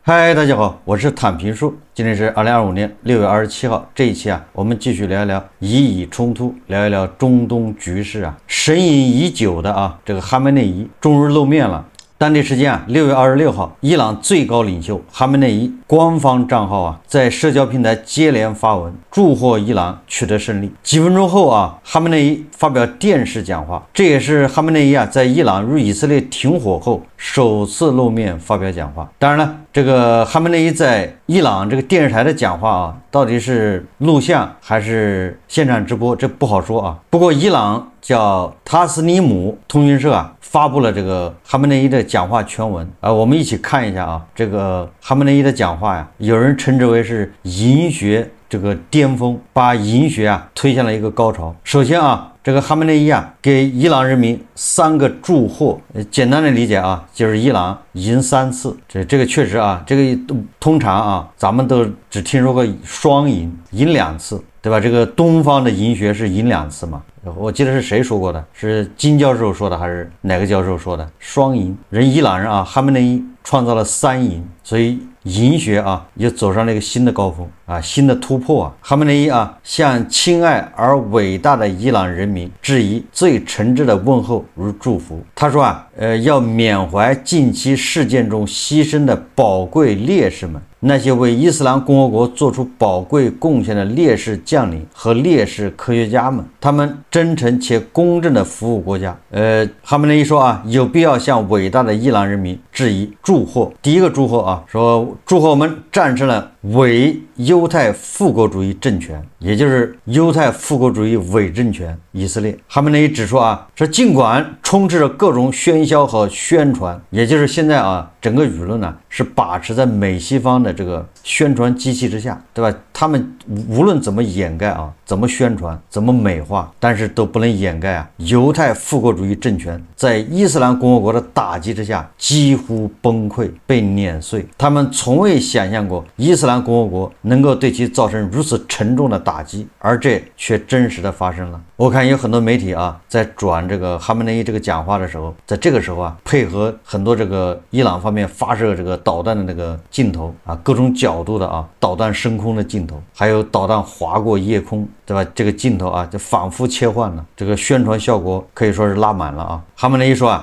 嗨，大家好，我是坦平叔。今天是2025年6月27号。这一期我们继续聊一聊以以冲突，聊一聊中东局势神隐已久的这个哈梅内伊终于露面了。当地时间6月26号，伊朗最高领袖哈梅内伊官方账号在社交平台接连发文，祝贺伊朗取得胜利。几分钟后哈梅内伊发表电视讲话，这也是哈梅内伊在伊朗与以色列停火后首次露面发表讲话。当然了，这个哈梅内伊在伊朗这个电视台的讲话到底是录像还是现场直播，这不好说不过伊朗叫塔斯尼姆通讯社发布了这个哈梅内伊的讲话全文我们一起看一下这个哈梅内伊的讲话有人称之为是银学这个巅峰，把银学推向了一个高潮。首先这个哈梅内伊给伊朗人民3个祝贺，简单的理解就是伊朗赢3次，这个确实这个通常咱们都只听说过双赢2次，对吧？这个东方的银学是赢2次嘛？我记得是谁说过的？是金教授说的还是哪个教授说的？双赢，伊朗人哈梅内伊创造了3赢，所以银学也走上了一个新的高峰新的突破哈梅内伊向亲爱而伟大的伊朗人民致以最诚挚的问候与祝福。他说要缅怀近期事件中牺牲的宝贵烈士们，那些为伊斯兰共和国做出宝贵贡献的烈士将领和烈士科学家们，他们真诚且公正地服务国家。哈梅内伊说有必要向伟大的伊朗人民致以祝贺。第一个祝贺说祝贺我们战胜了伪犹太复国主义政权，也就是犹太复国主义伪政权以色列。哈梅内伊指出说尽管充斥着各种喧嚣和宣传，也就是现在整个舆论是把持在美西方的这个宣传机器之下，对吧？他们无论怎么掩盖怎么宣传，怎么美化，但是都不能掩盖犹太复国主义政权在伊斯兰共和国的打击之下几乎崩溃，被碾碎。他们从未想象过伊斯兰共和国能够对其造成如此沉重的打击，而这却真实的发生了。我看有很多媒体在转这个哈梅内伊这个讲话的时候，在这个时候配合很多这个伊朗方面发射这个导弹的那个镜头各种角度的导弹升空的镜头，还有导弹划过夜空，对吧？这个镜头就反复切换了，这个宣传效果可以说是拉满了哈梅内伊说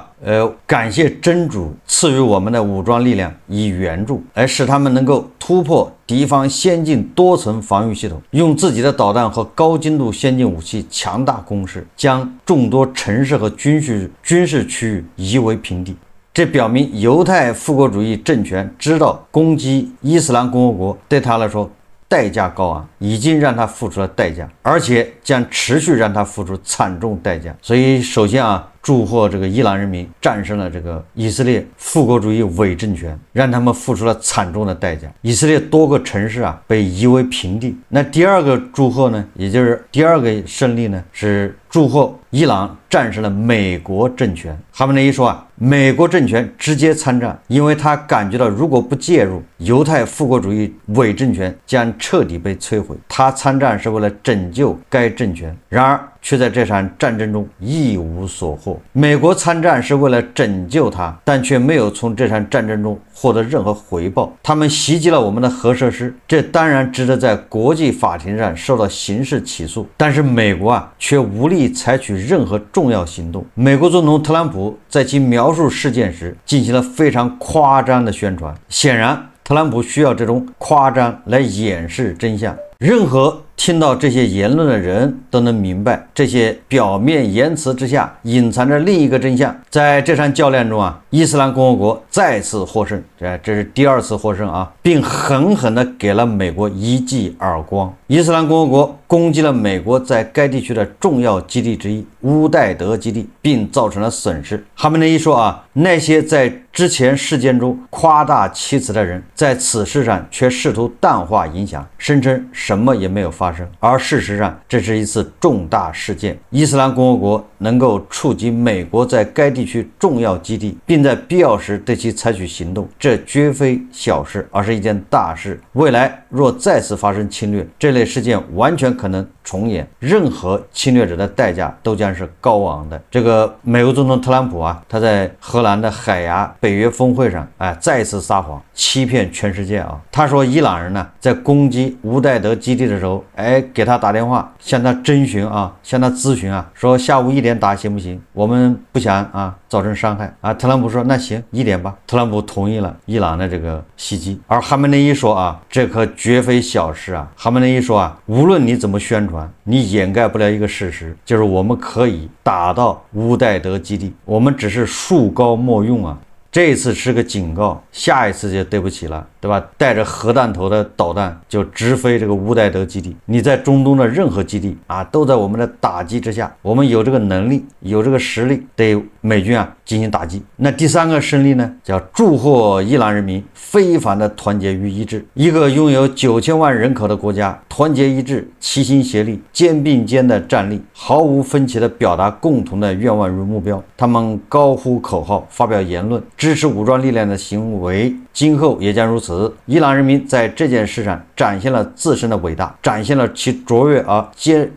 感谢真主赐予我们的武装力量以援助，而使他们能够突破敌方先进多层防御系统，用自己的导弹和高精度先进武器强大攻势，将众多城市和军事区域夷为平地。这表明犹太复国主义政权知道攻击伊斯兰共和国对他来说代价高昂，已经让他付出了代价，而且将持续让他付出惨重代价。所以首先祝贺这个伊朗人民战胜了这个以色列复国主义伪政权，让他们付出了惨重的代价。以色列多个城市被夷为平地。那第二个祝贺呢，也就是第二个胜利呢，是祝贺伊朗战胜了美国政权。哈梅内伊说美国政权直接参战，因为他感觉到如果不介入，犹太复国主义伪政权将彻底被摧毁。他参战是为了拯救该政权，然而却在这场战争中一无所获。美国参战是为了拯救他，但却没有从这场战争中获得任何回报。他们袭击了我们的核设施，这当然值得在国际法庭上受到刑事起诉，但是美国却无力采取任何重要行动。美国总统特朗普在其描述事件时进行了非常夸张的宣传，显然特朗普需要这种夸张来掩饰真相。任何听到这些言论的人都能明白，这些表面言辞之下隐藏着另一个真相。在这场较量中伊斯兰共和国再次获胜，这是第2次获胜并狠狠地给了美国一记耳光。伊斯兰共和国攻击了美国在该地区的重要基地之一乌代德基地，并造成了损失。哈梅内伊说那些在之前事件中夸大其词的人，在此事上却试图淡化影响，声称什么也没有发生。而事实上，这是一次重大事件。伊斯兰共和国能够触及美国在该地区重要基地，并在必要时对其采取行动，这绝非小事，而是一件大事。未来若再次发生侵略，这类事件完全可能重演，任何侵略者的代价都将是高昂的。这个美国总统特朗普啊，他在荷兰的海牙北约峰会上，再次撒谎，欺骗全世界啊！他说伊朗人呢在攻击乌代德基地的时候，给他打电话，向他征询啊，向他咨询啊，说下午1点打行不行？我们不想造成伤害啊。特朗普说那行1点吧。特朗普同意了伊朗的这个袭击，而哈梅内伊说这可绝非小事啊。哈梅内伊说无论你怎么宣传，你掩盖不了一个事实，就是我们可以打到乌代德基地，我们只是树高莫用啊。这一次是个警告，下一次就对不起了，对吧？带着核弹头的导弹就直飞这个乌代德基地，你在中东的任何基地都在我们的打击之下，我们有这个能力，有这个实力，对美军进行打击。那第3个胜利呢，叫祝贺伊朗人民非凡的团结与一致，一个拥有9000万人口的国家，团结一致，齐心协力，肩并肩的站立，毫无分歧的表达共同的愿望与目标。他们高呼口号，发表言论，支持武装力量的行为，今后也将如此。伊朗人民在这件事上展现了自身的伟大，展现了其卓越而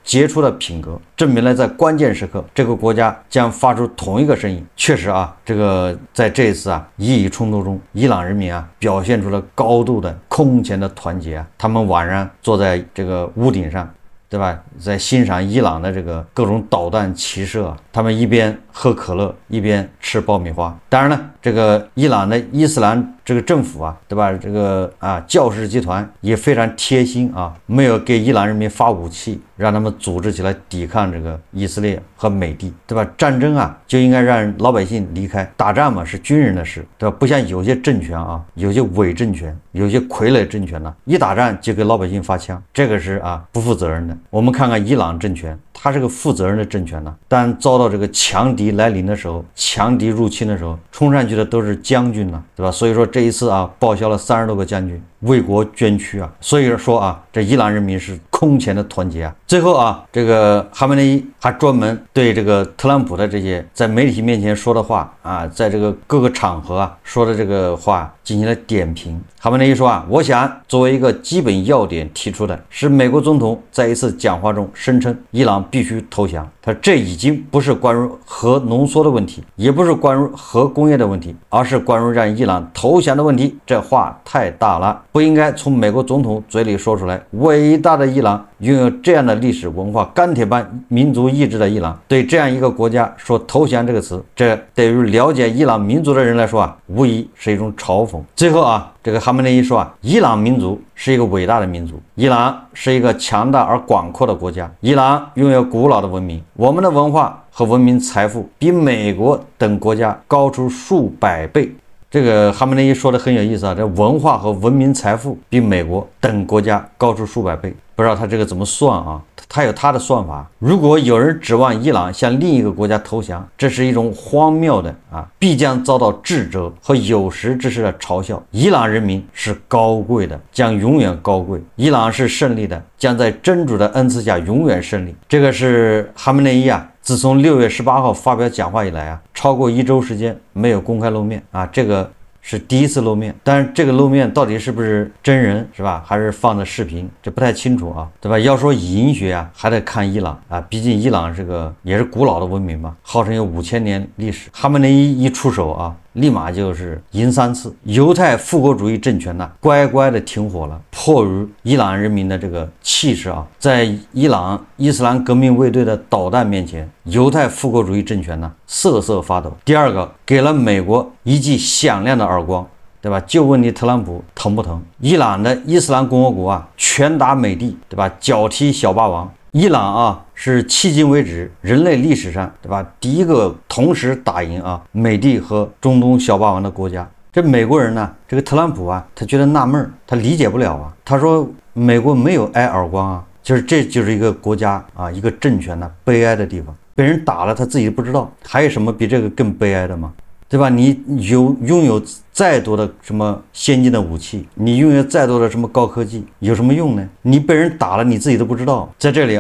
杰出的品格，证明了在关键时刻，这个国家将发出同一个声音。确实这个在这一次伊以冲突中，伊朗人民表现出了高度的空前的团结他们晚上坐在这个屋顶上，对吧？在欣赏伊朗的这个各种导弹齐射，他们一边喝可乐，一边吃爆米花。当然了，这个伊朗的伊斯兰这个政府对吧？这个教士集团也非常贴心没有给伊朗人民发武器，让他们组织起来抵抗这个以色列和美帝，对吧？战争就应该让老百姓离开，打仗嘛是军人的事，对吧？不像有些政权有些伪政权，有些傀儡政权一打仗就给老百姓发枪，这个是不负责任的。我们看看伊朗政权，它是个负责任的政权但遭到这个强敌来临的时候，强敌入侵的时候，冲上去的都是将军对吧？所以说这一次报销了30多个将军，为国捐躯所以说这伊朗人民是空前的团结最后这个哈梅内伊还专门对这个特朗普的这些在媒体面前说的话在这个各个场合说的这个话进行了点评。哈梅内伊说我想作为一个基本要点提出的是，美国总统在一次讲话中声称伊朗必须投降。他这已经不是关于核浓缩的问题，也不是关于核工业的问题，而是关于让伊朗投降的问题。这话太大了，不应该从美国总统嘴里说出来。伟大的伊朗，拥有这样的历史文化，钢铁般民族意志的伊朗，对这样一个国家说投降这个词，这对于了解伊朗民族的人来说无疑是一种嘲讽。最后这个哈梅内伊说伊朗民族是一个伟大的民族，伊朗是一个强大而广阔的国家，伊朗拥有古老的文明，我们的文化和文明财富比美国等国家高出数百倍。这个哈梅内伊说的很有意思这文化和文明财富比美国等国家高出数百倍。不知道他这个怎么算他有他的算法。如果有人指望伊朗向另一个国家投降，这是一种荒谬的必将遭到智者和有识之士的嘲笑。伊朗人民是高贵的，将永远高贵；伊朗是胜利的，将在真主的恩赐下永远胜利。这个是哈梅内伊自从6月18号发表讲话以来超过1周时间没有公开露面这个是第一次露面，但是这个露面到底是不是真人是吧，还是放的视频，这不太清楚对吧？要说语音学还得看伊朗毕竟伊朗这个也是古老的文明嘛，号称有5000年历史。哈梅内伊一出手立马就是赢3次，犹太复国主义政权乖乖的停火了，迫于伊朗人民的这个气势在伊朗伊斯兰革命卫队的导弹面前，犹太复国主义政权瑟瑟发抖。第二个，给了美国一记响亮的耳光，对吧？就问你特朗普疼不疼？伊朗的伊斯兰共和国拳打美帝，对吧？脚踢小霸王。伊朗是迄今为止人类历史上，对吧，第一个同时打赢美帝和中东小霸王的国家。这美国人这个特朗普他觉得纳闷，他理解不了他说美国没有挨耳光就是这就是一个国家一个政权悲哀的地方，被人打了他自己不知道。还有什么比这个更悲哀的吗？对吧？你拥有再多的什么先进的武器，你拥有再多的什么高科技，有什么用呢？你被人打了，你自己都不知道。在这里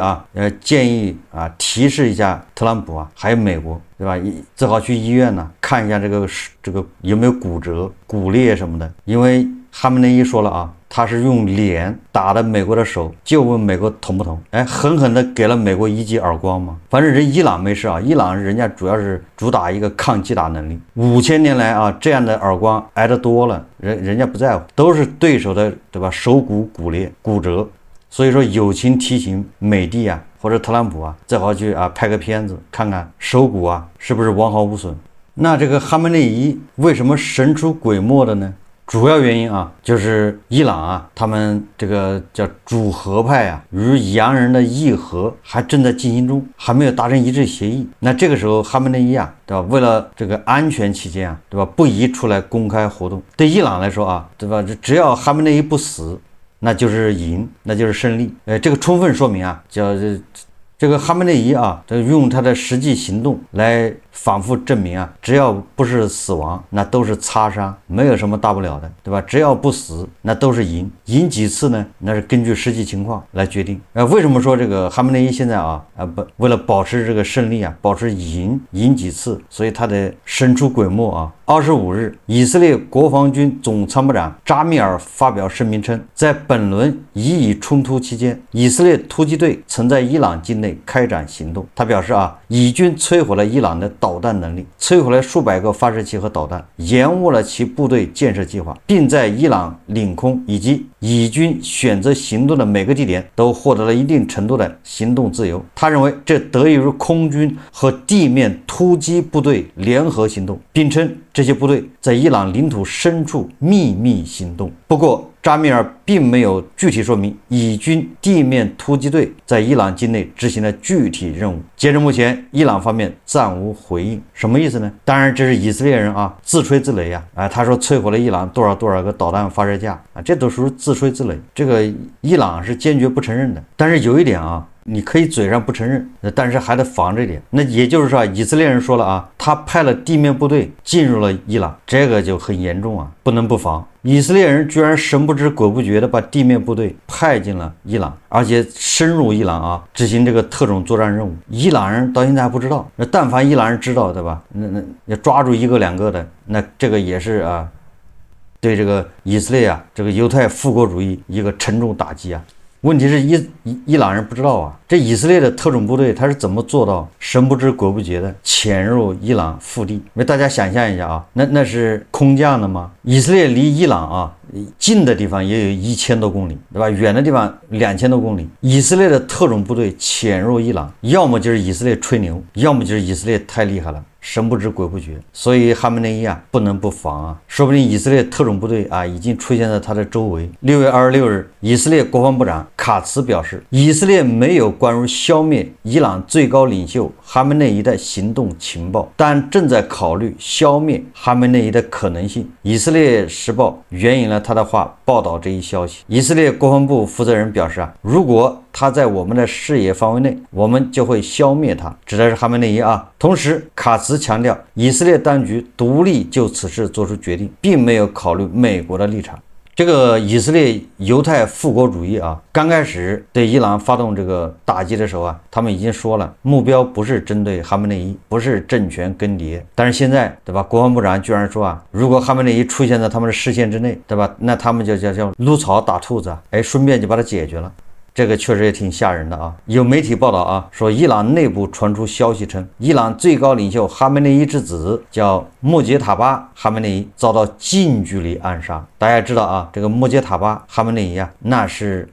建议提示一下特朗普还有美国，对吧？最好去医院看一下这个有没有骨折、骨裂什么的，因为哈梅内伊说了他是用脸打的美国的手，就问美国疼不疼？哎，狠狠的给了美国一记耳光嘛。反正人伊朗没事啊，伊朗人家主要是主打一个抗击打能力，5000年来啊，这样的耳光挨得多了，人家不在乎，都是对手的对吧？手骨骨裂骨折。所以说友情提醒美帝啊或者特朗普啊，最好去啊拍个片子看看手骨啊是不是完好无损。那这个哈梅内伊为什么神出鬼没的呢？主要原因啊，就是伊朗啊，他们这个叫主和派啊，与洋人的议和还正在进行中，还没有达成一致协议。那这个时候，哈梅内伊啊，对吧？为了这个安全起见啊，对吧？不宜出来公开活动。对伊朗来说啊，对吧？只要哈梅内伊不死，那就是赢，那就是胜利。这个充分说明啊，这个哈梅内伊啊，用他的实际行动来反复证明啊，只要不是死亡，那都是擦伤，没有什么大不了的，对吧？只要不死，那都是赢。赢几次呢？那是根据实际情况来决定。为什么说这个哈梅内伊现在为了保持这个胜利啊，保持赢几次，所以他得神出鬼没啊。25日，以色列国防军总参谋长扎米尔发表声明称，在本轮以以冲突期间，以色列突击队曾在伊朗境内开展行动。他表示啊，以军摧毁了伊朗的导弹能力，摧毁了数百个发射器和导弹，延误了其部队建设计划，并在伊朗领空以及以军选择行动的每个地点都获得了一定程度的行动自由。他认为这得益于空军和地面突击部队联合行动，并称这些部队在伊朗领土深处秘密行动。不过扎米尔并没有具体说明以军地面突击队在伊朗境内执行的具体任务。截至目前，伊朗方面暂无回应。什么意思呢？当然这是以色列人啊自吹自擂啊，他说摧毁了伊朗多少个导弹发射架啊，这都属于自吹自擂。这个伊朗是坚决不承认的。但是有一点啊，你可以嘴上不承认，但是还得防着点。那也就是说，以色列人说了啊，他派了地面部队进入了伊朗，这个就很严重啊，不能不防。以色列人居然神不知鬼不觉的把地面部队派进了伊朗，而且深入伊朗啊，执行这个特种作战任务。伊朗人到现在还不知道，那但凡伊朗人知道，对吧？那要抓住一个两个的，那这个也是啊，对这个以色列啊，这个犹太复国主义一个沉重打击啊。问题是伊朗人不知道啊，这以色列的特种部队他是怎么做到神不知鬼不觉的潜入伊朗腹地？为大家想象一下啊，那是空降的吗？以色列离伊朗啊近的地方也有1000多公里，对吧？远的地方2000多公里。以色列的特种部队潜入伊朗，要么就是以色列吹牛，要么就是以色列太厉害了，神不知鬼不觉。所以哈梅内伊啊不能不防啊，说不定以色列特种部队啊已经出现在他的周围。6月26日，以色列国防部长卡茨表示，以色列没有关于消灭伊朗最高领袖哈梅内伊的行动情报，但正在考虑消灭哈梅内伊的可能性。以色列时报援引了他的话报道这一消息。以色列国防部负责人表示啊，如果他在我们的视野范围内，我们就会消灭他，指的是哈梅内伊啊。同时，卡茨强调，以色列当局独立就此事做出决定，并没有考虑美国的立场。这个以色列犹太复国主义啊，刚开始对伊朗发动这个打击的时候啊，他们已经说了，目标不是针对哈梅内伊，不是政权更迭。但是现在，对吧？国防部长居然说啊，如果哈梅内伊出现在他们的视线之内，对吧？那他们就叫撸草打兔子啊，顺便就把它解决了。这个确实也挺吓人的啊！有媒体报道啊，说伊朗内部传出消息称，伊朗最高领袖哈梅内伊之子叫穆杰塔巴哈梅内伊遭到近距离暗杀。大家知道啊，这个穆杰塔巴哈梅内伊啊，那是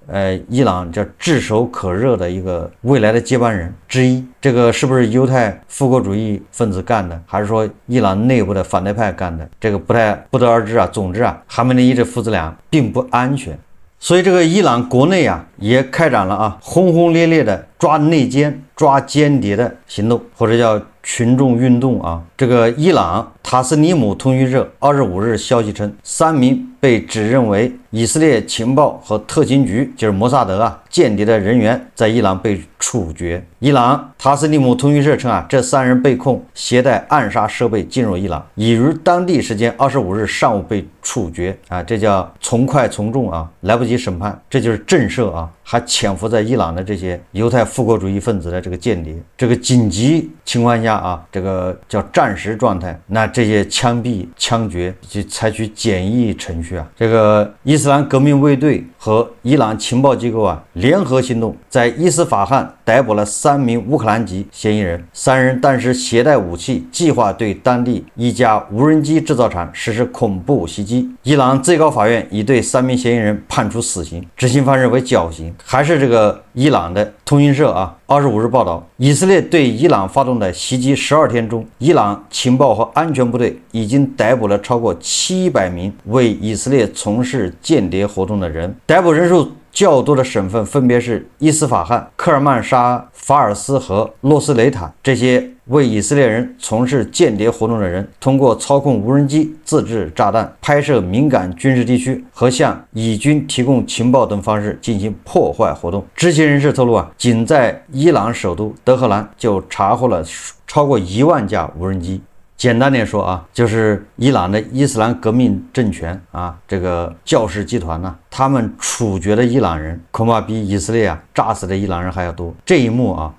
伊朗叫炙手可热的一个未来的接班人之一。这个是不是犹太复国主义分子干的，还是说伊朗内部的反对派干的？这个不得而知啊。总之啊，哈梅内伊这父子俩并不安全。所以这个伊朗国内啊也开展了轰轰烈烈的抓内奸、抓间谍的行动，或者叫群众运动啊。这个伊朗塔斯尼姆通讯社25日消息称，3名被指认为以色列情报和特勤局，就是摩萨德间谍的人员在伊朗被处决。伊朗塔斯尼姆通讯社称这3人被控携带暗杀设备进入伊朗，已于当地时间25日上午被处决这叫从快从重来不及审判，这就是震慑还潜伏在伊朗的这些犹太复国主义分子的这个间谍。这个紧急情况下啊，这个叫战时状态，那这些枪毙、枪决就采取简易程序啊。这个伊斯兰革命卫队和伊朗情报机构啊联合行动，在伊斯法罕逮捕了3名乌克兰籍嫌疑人，3人当时携带武器，计划对当地一家无人机制造厂实施恐怖袭击。伊朗最高法院已对3名嫌疑人判处死刑，执行方式为绞刑。还是这个伊朗的通讯社啊，25日报道，以色列对伊朗发动的袭击12天中，伊朗情报和安全部队已经逮捕了超过700名为以色列从事间谍活动的人，逮捕人数较多的省份分别是伊斯法罕、科尔曼沙、法尔斯和洛斯雷塔。这些为以色列人从事间谍活动的人，通过操控无人机、自制炸弹、拍摄敏感军事地区和向以军提供情报等方式进行破坏活动。知情人士透露啊，仅在伊朗首都德黑兰就查获了超过1万架无人机。简单点说啊，就是伊朗的伊斯兰革命政权啊，这个教士集团呢，他们处决的伊朗人恐怕比以色列啊炸死的伊朗人还要多。这一幕啊，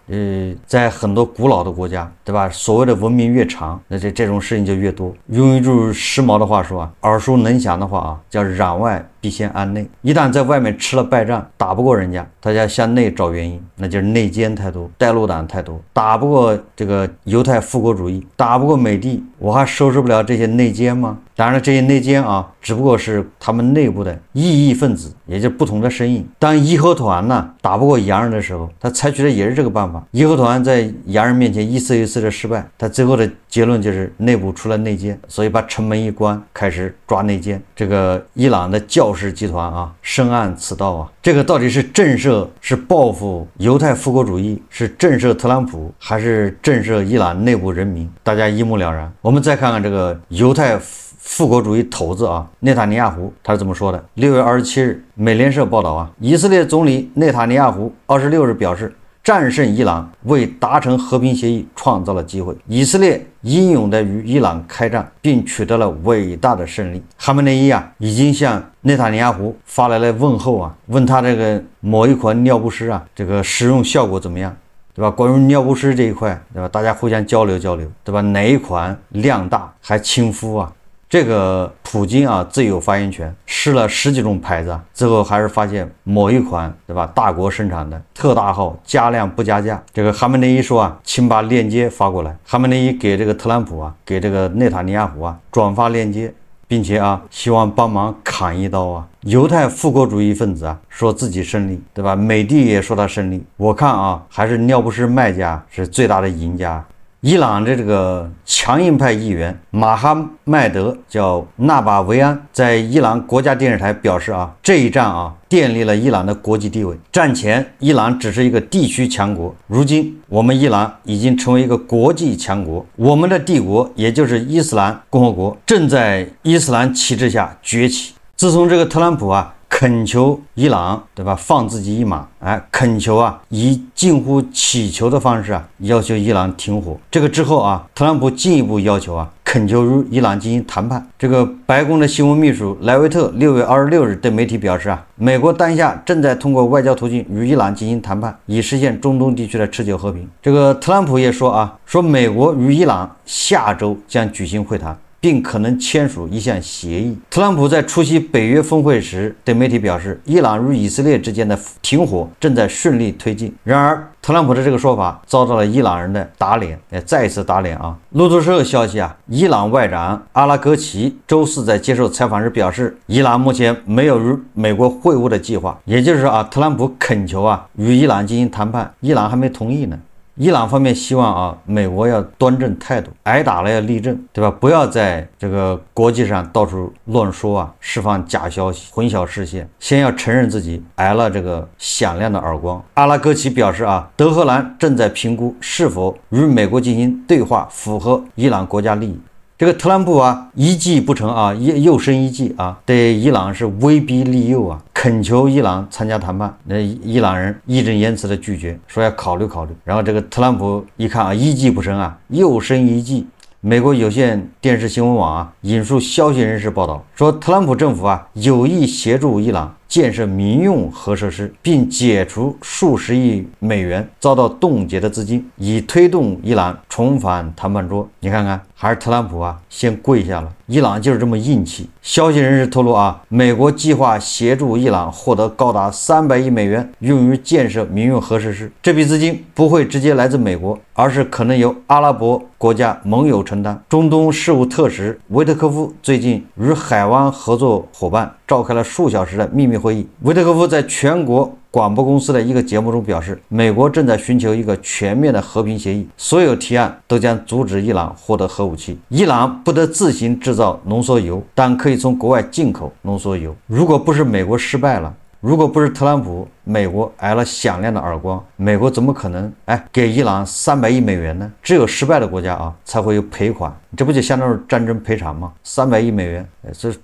在很多古老的国家，对吧？所谓的文明越长，那这种事情就越多。用一句时髦的话说啊，耳熟能详的话啊，叫攘外必先安内。一旦在外面吃了败仗，打不过人家，他要向内找原因，那就是内奸太多，带路党太多。打不过这个犹太复国主义，打不过美帝，我还收拾不了这些内奸吗？当然了，这些内奸啊，只不过是他们内部的异议分子，也就是不同的声音。当义和团呢打不过洋人的时候，他采取的也是这个办法。义和团在洋人面前一次一次的失败，他最后的结论就是内部出了内奸，所以把城门一关，开始抓内奸。这个伊朗的教士集团啊，深谙此道啊。这个到底是震慑、是报复犹太复国主义，是震慑特朗普，还是震慑伊朗内部人民？大家一目了然。我们再看看这个犹太复国主义头子啊，内塔尼亚胡他是怎么说的？6月27日，美联社报道啊，以色列总理内塔尼亚胡26日表示，战胜伊朗为达成和平协议创造了机会。以色列英勇地与伊朗开战，并取得了伟大的胜利。哈梅内伊啊，已经向内塔尼亚胡发来了问候啊，问他这个某一款尿不湿啊，这个使用效果怎么样？对吧？关于尿不湿这一块，对吧？大家互相交流交流，对吧？哪一款量大还亲肤啊？这个普京啊自有发言权，试了10几种牌子啊，最后还是发现某一款，对吧？大国生产的特大号，加量不加价。这个哈梅内伊说啊，请把链接发过来。哈梅内伊给这个特朗普啊，给这个内塔尼亚胡啊转发链接，并且啊希望帮忙砍一刀啊。犹太复国主义分子啊说自己胜利，对吧？美帝也说他胜利。我看啊，还是尿不湿卖家是最大的赢家。伊朗的这个强硬派议员马哈迈德叫纳巴维安，在伊朗国家电视台表示啊，这一战啊奠定了伊朗的国际地位。战前伊朗只是一个地区强国，如今我们伊朗已经成为一个国际强国，我们的帝国也就是伊斯兰共和国正在伊斯兰旗帜下崛起。自从这个特朗普啊恳求伊朗，对吧，放自己一马，恳求啊，以近乎乞求的方式啊，要求伊朗停火。这个之后啊，特朗普进一步要求啊，恳求与伊朗进行谈判。这个白宫的新闻秘书莱维特6月26日对媒体表示啊，美国当下正在通过外交途径与伊朗进行谈判，以实现中东地区的持久和平。这个特朗普也说啊，说美国与伊朗下周将举行会谈，并可能签署一项协议。特朗普在出席北约峰会时对媒体表示，伊朗与以色列之间的停火正在顺利推进。然而，特朗普的这个说法遭到了伊朗人的打脸，再一次打脸啊！路透社消息啊，伊朗外长阿拉格齐周四在接受采访时表示，伊朗目前没有与美国会晤的计划，也就是说啊，特朗普恳求啊与伊朗进行谈判，伊朗还没同意呢。伊朗方面希望啊，美国要端正态度，挨打了要立正，对吧？不要在这个国际上到处乱说啊，释放假消息，混淆视线。先要承认自己挨了这个响亮的耳光。阿拉戈齐表示啊，德黑兰正在评估是否与美国进行对话，符合伊朗国家利益。这个特朗普啊，一计不成啊，又生一计啊，对伊朗是威逼利诱啊，恳求伊朗参加谈判。那伊朗人义正言辞的拒绝，说要考虑考虑。然后这个特朗普一看啊，一计不成啊，又生一计。美国有线电视新闻网啊引述消息人士报道说，特朗普政府啊有意协助伊朗建设民用核设施，并解除数十亿美元遭到冻结的资金，以推动伊朗重返谈判桌。你看看，还是特朗普先跪下了。伊朗就是这么硬气。消息人士透露美国计划协助伊朗获得高达300亿美元，用于建设民用核设施。这笔资金不会直接来自美国，而是可能由阿拉伯国家盟友承担。中东事务特使维特科夫最近与海湾合作伙伴召开了数小时的秘密会议。维特科夫在全国广播公司的一个节目中表示，美国正在寻求一个全面的和平协议，所有提案都将阻止伊朗获得核武器。伊朗不得自行制造浓缩铀，但可以从国外进口浓缩铀。如果不是美国失败了，如果不是特朗普，美国挨了响亮的耳光，美国怎么可能给伊朗300亿美元呢？只有失败的国家才会有赔款，这不就相当于战争赔偿吗？300亿美元，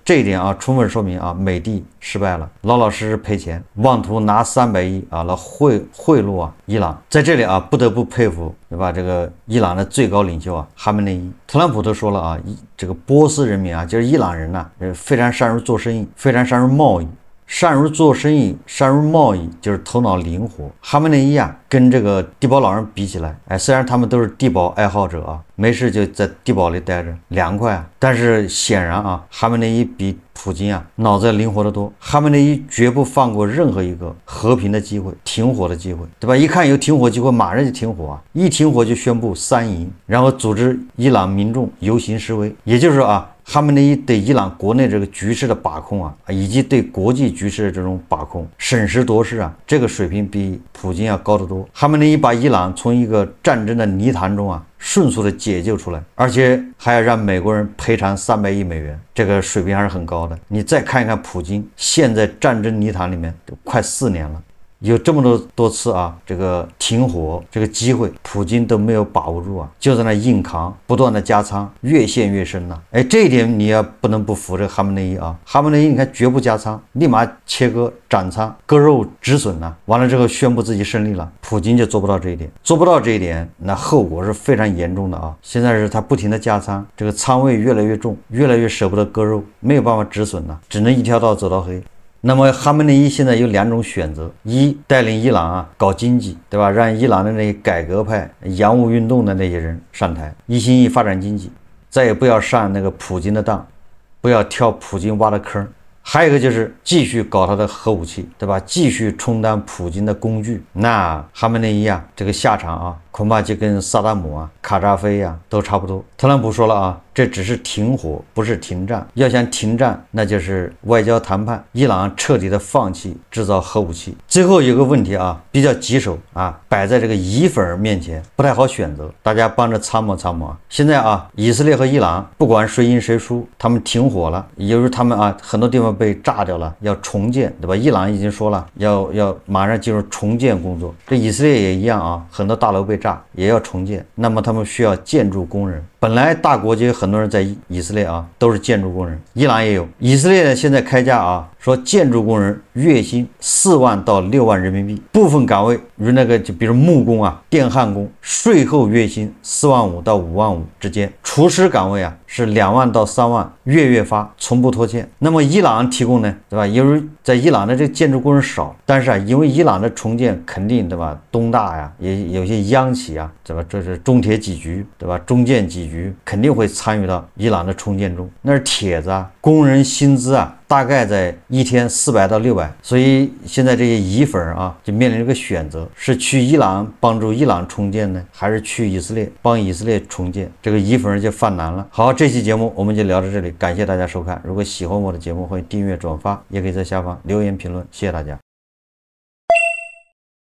这一点充分说明美帝失败了，老老实实赔钱，妄图拿300亿来贿赂伊朗。在这里不得不佩服对吧？这个伊朗的最高领袖哈梅内伊，特朗普都说了这个波斯人民就是伊朗人非常善于做生意，非常善于贸易。善于做生意，善于贸易，就是头脑灵活。哈梅内伊跟这个地堡老人比起来，虽然他们都是地堡爱好者没事就在地堡里待着凉快但是显然哈梅内伊比普京脑子灵活得多。哈梅内伊绝不放过任何一个和平的机会，停火的机会，对吧？一看有停火机会，马上就停火一停火就宣布3赢，然后组织伊朗民众游行示威。也就是说哈梅内伊对伊朗国内这个局势的把控以及对国际局势的这种把控，审时度势这个水平比普京要高得多。哈梅内伊把伊朗从一个战争的泥潭中迅速的解救出来，而且还要让美国人赔偿300亿美元，这个水平还是很高的。你再看一看普京，现在战争泥潭里面都快4年了。有这么多次这个停火这个机会，普京都没有把握住就在那硬扛，不断的加仓，越陷越深这一点你也不能不服这个哈梅内伊哈梅内伊你看绝不加仓，立马切割斩仓，割肉止损完了之后宣布自己胜利了。普京就做不到这一点，做不到这一点，那后果是非常严重的现在是他不停的加仓，这个仓位越来越重，越来越舍不得割肉，没有办法止损只能一条道走到黑。那么哈梅内伊现在有2种选择：一，带领伊朗搞经济，对吧？让伊朗的那些改革派、洋务运动的那些人上台，一心一意发展经济，再也不要上那个普京的当，不要跳普京挖的坑。还有一个就是继续搞他的核武器，对吧？继续充当普京的工具。那哈梅内伊这个下场恐怕就跟萨达姆卡扎菲都差不多。特朗普说了这只是停火，不是停战。要想停战，那就是外交谈判，伊朗彻底的放弃制造核武器。最后有个问题比较棘手摆在这个以粉面前，不太好选择，大家帮着参谋参谋现在以色列和伊朗不管谁赢谁输，他们停火了，也就是他们很多地方被炸掉了，要重建，对吧？伊朗已经说了要马上进入重建工作，这以色列也一样很多大楼被炸也要重建，那么他们需要建筑工人。本来大国就有很多人在以色列都是建筑工人，伊朗也有。以色列呢现在开价说建筑工人月薪4万到6万人民币，部分岗位与那个就比如木工电焊工，税后月薪4万5到5万5之间。厨师岗位是2万到3万，月发，从不拖欠。那么伊朗提供呢，对吧？由于在伊朗的这个建筑工人少，但是因为伊朗的重建肯定对吧，东大也有些央企对吧？这是中铁几局对吧？中建几局肯定会参与到伊朗的重建中。那是铁子工人薪资大概在1天400到600，所以现在这些以粉就面临这个选择，是去伊朗帮助伊朗重建呢，还是去以色列帮以色列重建？这个以粉就犯难了。好，这期节目我们就聊到这里，感谢大家收看。如果喜欢我的节目，欢迎订阅转发，也可以在下方留言评论，谢谢大家。